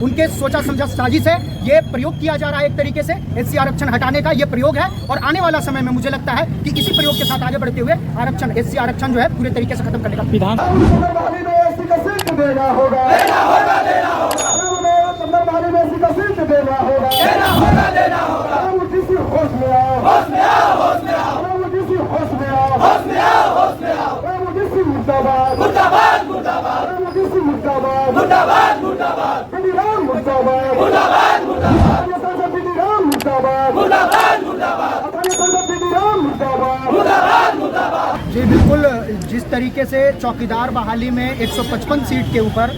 उनके सोचा समझा साजिश है। ये प्रयोग किया जा रहा है एक तरीके से एससी आरक्षण हटाने का ये प्रयोग है और आने वाला समय में मुझे लगता है कि इसी प्रयोग के साथ आगे बढ़ते हुए आरक्षण एससी आरक्षण जो है पूरे तरीके से खत्म करने का विधान जी बिल्कुल। जिस तरीके से चौकीदार बहाली में 155 सीट के ऊपर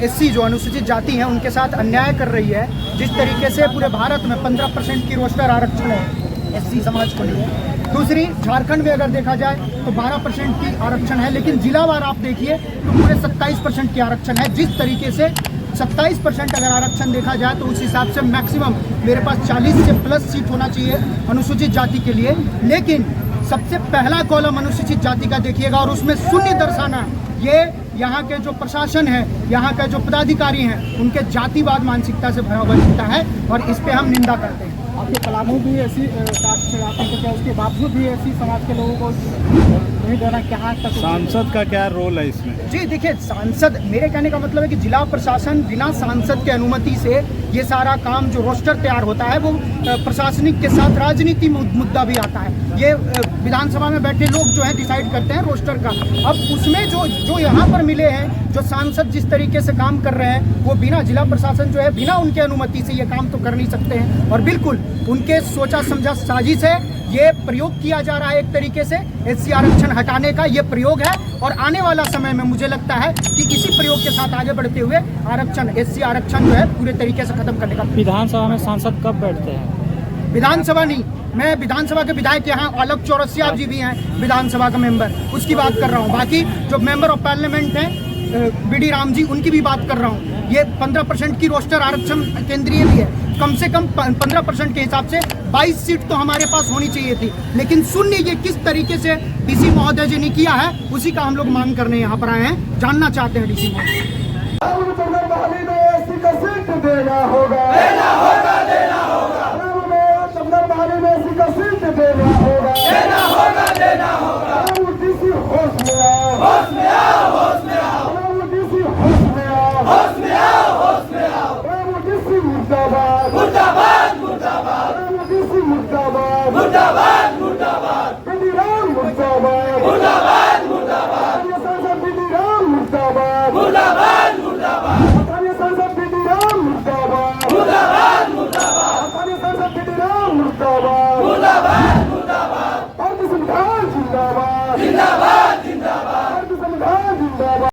एससी जो अनुसूचित जाति हैं उनके साथ अन्याय कर रही है, जिस तरीके से पूरे भारत में 15% की रोस्टर आरक्षण है एससी समाज के लिए। दूसरी, झारखंड में अगर देखा जाए तो 12% की आरक्षण है, लेकिन जिलावार आप देखिए तो पूरे 27% की आरक्षण है। जिस तरीके से 27% अगर आरक्षण देखा जाए तो उस हिसाब से मैक्सिमम मेरे पास 40 से प्लस सीट होना चाहिए अनुसूचित जाति के लिए, लेकिन सबसे पहला कॉलम अनुसूचित जाति का देखिएगा और उसमें शून्य दर्शाना, ये यहाँ के जो प्रशासन है, यहाँ के जो पदाधिकारी हैं, उनके जातिवाद मानसिकता से भरा हुआ दिखता है और इस पे हम निंदा करते हैं। आपके पलामू भी ऐसी कास्ट से आते हैं तो क्या उसके बावजूद भी ऐसी समाज के लोगों को नहीं देना, क्या तक सांसद का क्या रोल है इसमें? जी देखिए, सांसद, मेरे कहने का मतलब है कि जिला प्रशासन बिना सांसद के अनुमति से ये सारा काम जो रोस्टर तैयार होता है वो प्रशासनिक के साथ राजनीति मुद्दा भी आता है। ये विधानसभा में बैठे लोग जो है डिसाइड करते हैं रोस्टर का। अब उसमें जो यहाँ पर मिले हैं, जो सांसद जिस तरीके से काम कर रहे हैं, वो बिना जिला प्रशासन जो है बिना उनके अनुमति से ये काम तो कर नहीं सकते हैं और बिल्कुल उनके सोचा समझा साजिश है। ये प्रयोग किया जा रहा है एक तरीके से एससी आरक्षण हटाने का ये प्रयोग है और आने वाला समय में मुझे लगता है कि इसी प्रयोग के साथ आगे बढ़ते हुए आरक्षण एससी आरक्षण जो है पूरे तरीके से खत्म करने का। विधानसभा में सांसद कब बैठते हैं? विधानसभा नहीं, मैं विधानसभा के विधायक यहाँ अलग चौरसिया जी भी हैं विधानसभा का मेंबर, उसकी बात कर रहा हूँ। बाकी जो मेंबर ऑफ पार्लियामेंट हैं बीडी राम जी, उनकी भी बात कर रहा हूँ। ये 15% की रोस्टर आरक्षण केंद्रीय भी है, कम से कम 15% के हिसाब से 22 सीट तो हमारे पास होनी चाहिए थी, लेकिन शून्य ये किस तरीके से डीसी महोदय जी ने किया है उसी का हम लोग मांग करने यहाँ पर आए हैं, जानना चाहते हैं डीसी महोदय। मुर्दाबाद